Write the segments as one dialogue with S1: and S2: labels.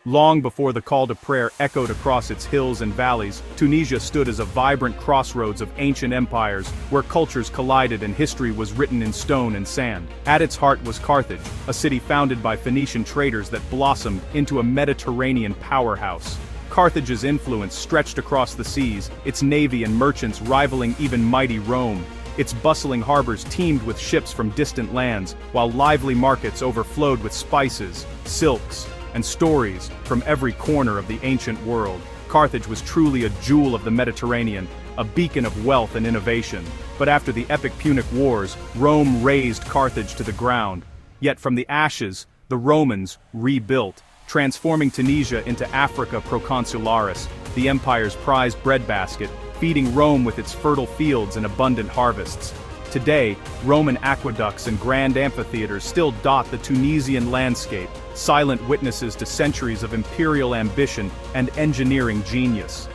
S1: Long before the call to prayer echoed across its hills and valleys, Tunisia stood as a vibrant crossroads of ancient empires, where cultures collided and history was written in stone and sand. At its heart was Carthage, a city founded by Phoenician traders that blossomed into a Mediterranean powerhouse. Carthage's influence stretched across the seas, its navy and merchants rivaling even mighty Rome. Its bustling harbors teemed with ships from distant lands, while lively markets overflowed with spices, silks, and stories from every corner of the ancient world. Carthage was truly a jewel of the Mediterranean, a beacon of wealth and innovation. But after the epic Punic Wars, Rome razed Carthage to the ground. Yet from the ashes, the Romans rebuilt, transforming Tunisia into Africa Proconsularis, the empire's prized breadbasket, feeding Rome with its fertile fields and abundant harvests. Today, Roman aqueducts and grand amphitheaters still dot the Tunisian landscape, silent witnesses to centuries of imperial ambition and engineering genius.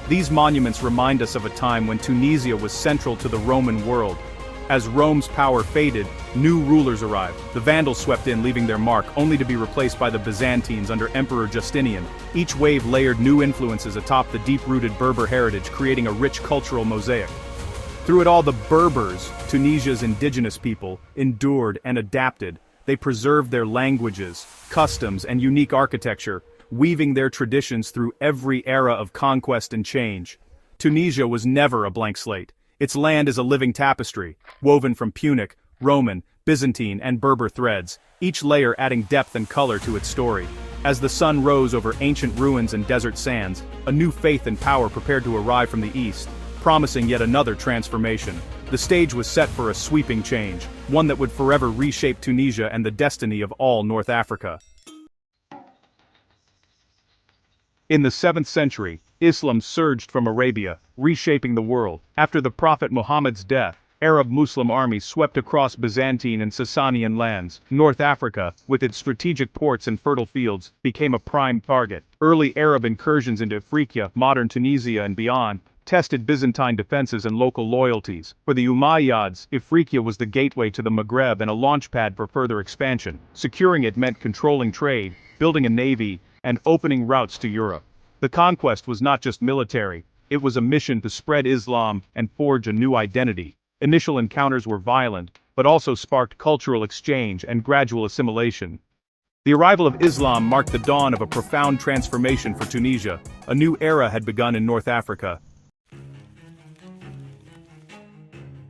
S1: These monuments remind us of a time when Tunisia was central to the Roman world. As Rome's power faded, new rulers arrived. The Vandals swept in, leaving their mark, only to be replaced by the Byzantines under Emperor Justinian. Each wave layered new influences atop the deep-rooted Berber heritage, creating a rich cultural mosaic. Through it all, the Berbers, Tunisia's indigenous people, endured and adapted. They preserved their languages, customs, and unique architecture, weaving their traditions through every era of conquest and change. Tunisia was never a blank slate. Its land is a living tapestry, woven from Punic, Roman, Byzantine, and Berber threads, each layer adding depth and color to its story. As the sun rose over ancient ruins and desert sands, a new faith and power prepared to arrive from the east, promising yet another transformation. The stage was set for a sweeping change, one that would forever reshape Tunisia and the destiny of all North Africa. In the 7th century, Islam surged from Arabia, reshaping the world. After the Prophet Muhammad's death, Arab-Muslim armies swept across Byzantine and Sasanian lands. North Africa, with its strategic ports and fertile fields, became a prime target. Early Arab incursions into Africa, modern Tunisia and beyond, tested Byzantine defenses and local loyalties. For the Umayyads, Africa was the gateway to the Maghreb and a launchpad for further expansion. Securing it meant controlling trade, building a navy, and opening routes to Europe. The conquest was not just military, it was a mission to spread Islam and forge a new identity. Initial encounters were violent, but also sparked cultural exchange and gradual assimilation. The arrival of Islam marked the dawn of a profound transformation for Tunisia. A new era had begun in North Africa.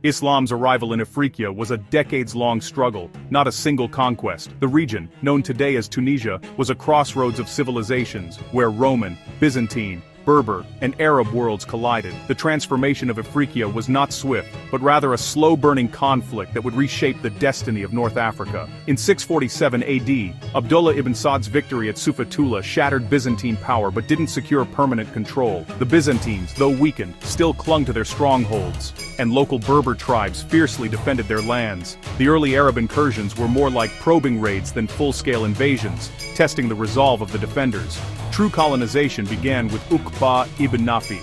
S1: Islam's arrival in Africa was a decades-long struggle, not a single conquest. The region, known today as Tunisia, was a crossroads of civilizations, where Roman, Byzantine, Berber, and Arab worlds collided. The transformation of Africa was not swift, but rather a slow-burning conflict that would reshape the destiny of North Africa. In 647 AD, Abdullah ibn Saad's victory at Sufatula shattered Byzantine power but didn't secure permanent control. The Byzantines, though weakened, still clung to their strongholds, and local Berber tribes fiercely defended their lands. The early Arab incursions were more like probing raids than full-scale invasions, testing the resolve of the defenders. True colonization began with Uqba ibn Nafi,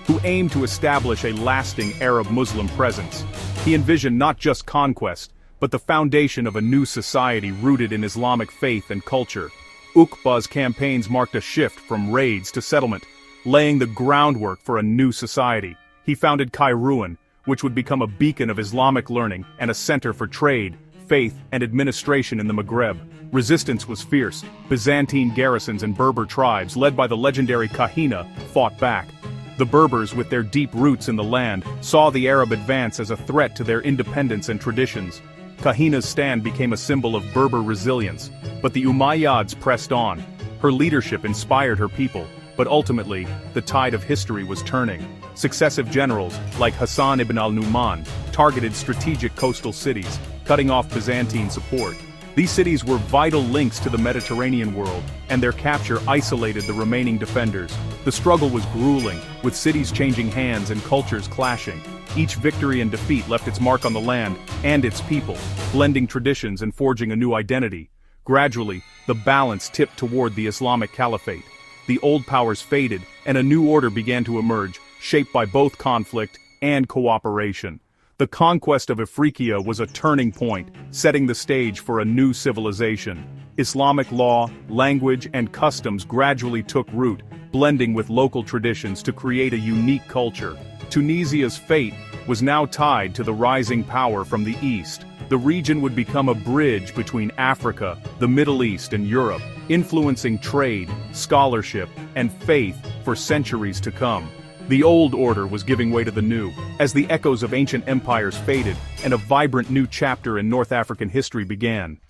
S1: who aimed to establish a lasting Arab-Muslim presence. He envisioned not just conquest, but the foundation of a new society rooted in Islamic faith and culture. Uqba's campaigns marked a shift from raids to settlement, laying the groundwork for a new society. He founded Kairouan, which would become a beacon of Islamic learning and a center for trade, faith, and administration in the Maghreb. Resistance was fierce. Byzantine garrisons and Berber tribes, led by the legendary Kahina, fought back. The Berbers, with their deep roots in the land, saw the Arab advance as a threat to their independence and traditions. Kahina's stand became a symbol of Berber resilience, but the Umayyads pressed on. Her leadership inspired her people, but ultimately, the tide of history was turning. Successive generals, like Hassan ibn al-Numan, targeted strategic coastal cities, cutting off Byzantine support. These cities were vital links to the Mediterranean world, and their capture isolated the remaining defenders. The struggle was grueling, with cities changing hands and cultures clashing. Each victory and defeat left its mark on the land and its people, blending traditions and forging a new identity. Gradually, the balance tipped toward the Islamic Caliphate. The old powers faded, and a new order began to emerge, shaped by both conflict and cooperation. The conquest of Africa was a turning point, setting the stage for a new civilization. Islamic law, language, and customs gradually took root, blending with local traditions to create a unique culture. Tunisia's fate was now tied to the rising power from the east. The region would become a bridge between Africa, the Middle East, and Europe, influencing trade, scholarship, and faith for centuries to come. The old order was giving way to the new, as the echoes of ancient empires faded, and a vibrant new chapter in North African history began.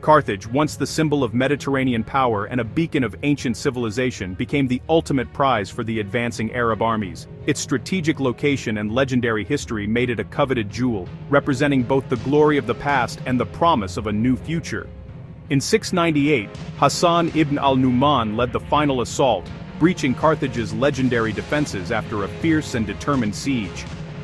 S1: Carthage, once the symbol of Mediterranean power and a beacon of ancient civilization, became the ultimate prize for the advancing Arab armies. Its strategic location and legendary history made it a coveted jewel, representing both the glory of the past and the promise of a new future. In 698, Hassan ibn al-Nu'man led the final assault, breaching Carthage's legendary defenses after a fierce and determined siege.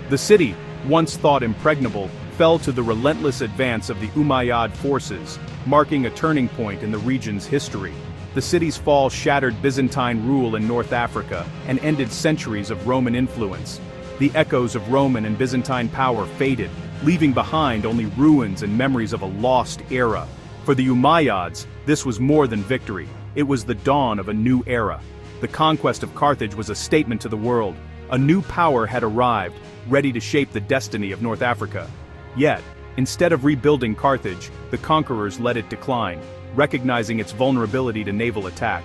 S1: The city, once thought impregnable, fell to the relentless advance of the Umayyad forces, marking a turning point in the region's history. The city's fall shattered Byzantine rule in North Africa and ended centuries of Roman influence. The echoes of Roman and Byzantine power faded, leaving behind only ruins and memories of a lost era. For the Umayyads, this was more than victory. It was the dawn of a new era. The conquest of Carthage was a statement to the world. A new power had arrived, ready to shape the destiny of North Africa. Yet, instead of rebuilding Carthage, the conquerors let it decline, recognizing its vulnerability to naval attack.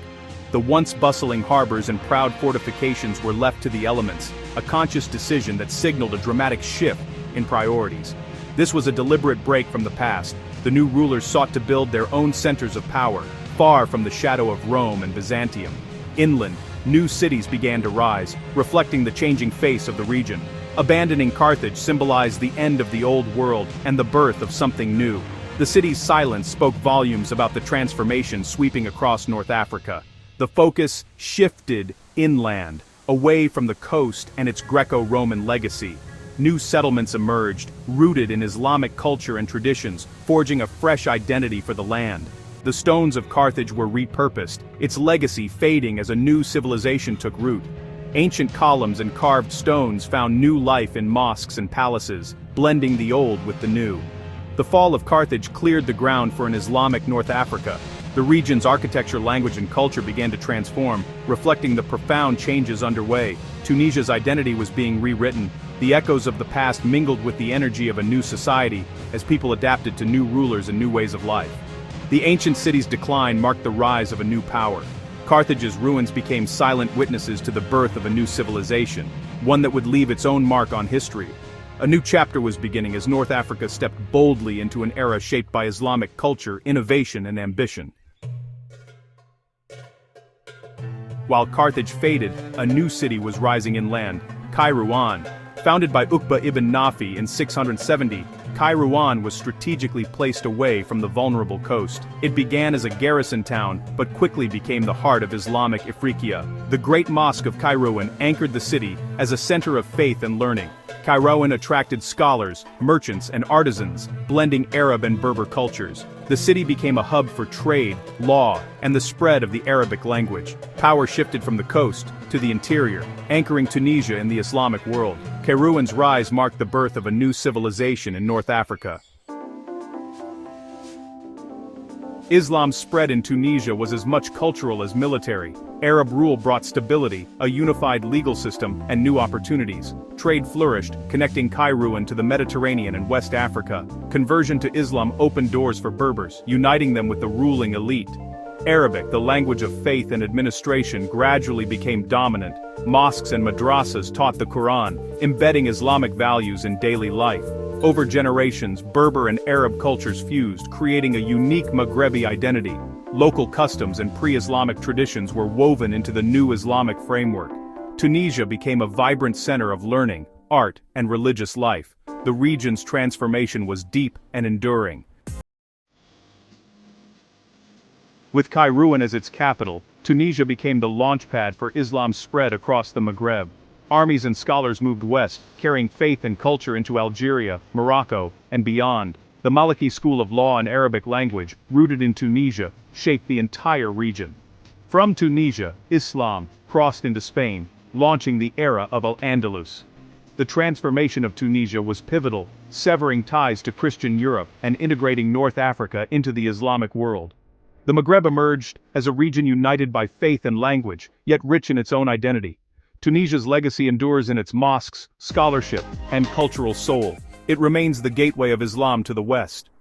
S1: The once bustling harbors and proud fortifications were left to the elements, a conscious decision that signaled a dramatic shift in priorities. This was a deliberate break from the past. The new rulers sought to build their own centers of power, far from the shadow of Rome and Byzantium. Inland, new cities began to rise, reflecting the changing face of the region. Abandoning Carthage symbolized the end of the old world and the birth of something new. The city's silence spoke volumes about the transformation sweeping across North Africa. The focus shifted inland, away from the coast and its Greco-Roman legacy. New settlements emerged, rooted in Islamic culture and traditions, forging a fresh identity for the land. The stones of Carthage were repurposed, its legacy fading as a new civilization took root. Ancient columns and carved stones found new life in mosques and palaces, blending the old with the new. The fall of Carthage cleared the ground for an Islamic North Africa. The region's architecture, language, and culture began to transform, reflecting the profound changes underway. Tunisia's identity was being rewritten. The echoes of the past mingled with the energy of a new society, as people adapted to new rulers and new ways of life. The ancient city's decline marked the rise of a new power. Carthage's ruins became silent witnesses to the birth of a new civilization, one that would leave its own mark on history. A new chapter was beginning as North Africa stepped boldly into an era shaped by Islamic culture, innovation, and ambition. While Carthage faded, a new city was rising inland, Kairouan. Founded by Uqba ibn Nafi in 670, Kairouan was strategically placed away from the vulnerable coast. It began as a garrison town, but quickly became the heart of Islamic Africa. The Great Mosque of Kairouan anchored the city as a center of faith and learning. Kairouan attracted scholars, merchants, and artisans, blending Arab and Berber cultures. The city became a hub for trade, law, and the spread of the Arabic language. Power shifted from the coast to the interior, anchoring Tunisia in the Islamic world. Kairouan's rise marked the birth of a new civilization in North Africa. Islam's spread in Tunisia was as much cultural as military. Arab rule brought stability, a unified legal system, and new opportunities. Trade flourished, connecting Kairouan to the Mediterranean and West Africa. Conversion to Islam opened doors for Berbers, uniting them with the ruling elite. Arabic, the language of faith and administration, gradually became dominant. Mosques and madrasas taught the Quran, embedding Islamic values in daily life. Over generations, Berber and Arab cultures fused, creating a unique Maghrebi identity. Local customs and pre-Islamic traditions were woven into the new Islamic framework. Tunisia became a vibrant center of learning, art, and religious life. The region's transformation was deep and enduring. With Kairouan as its capital, Tunisia became the launchpad for Islam's spread across the Maghreb. Armies and scholars moved west, carrying faith and culture into Algeria, Morocco, and beyond. The Maliki school of law and Arabic language, rooted in Tunisia, shaped the entire region. From Tunisia, Islam crossed into Spain, launching the era of Al-Andalus. The transformation of Tunisia was pivotal, severing ties to Christian Europe and integrating North Africa into the Islamic world. The Maghreb emerged as a region united by faith and language, yet rich in its own identity. Tunisia's legacy endures in its mosques, scholarship, and cultural soul. It remains the gateway of Islam to the West,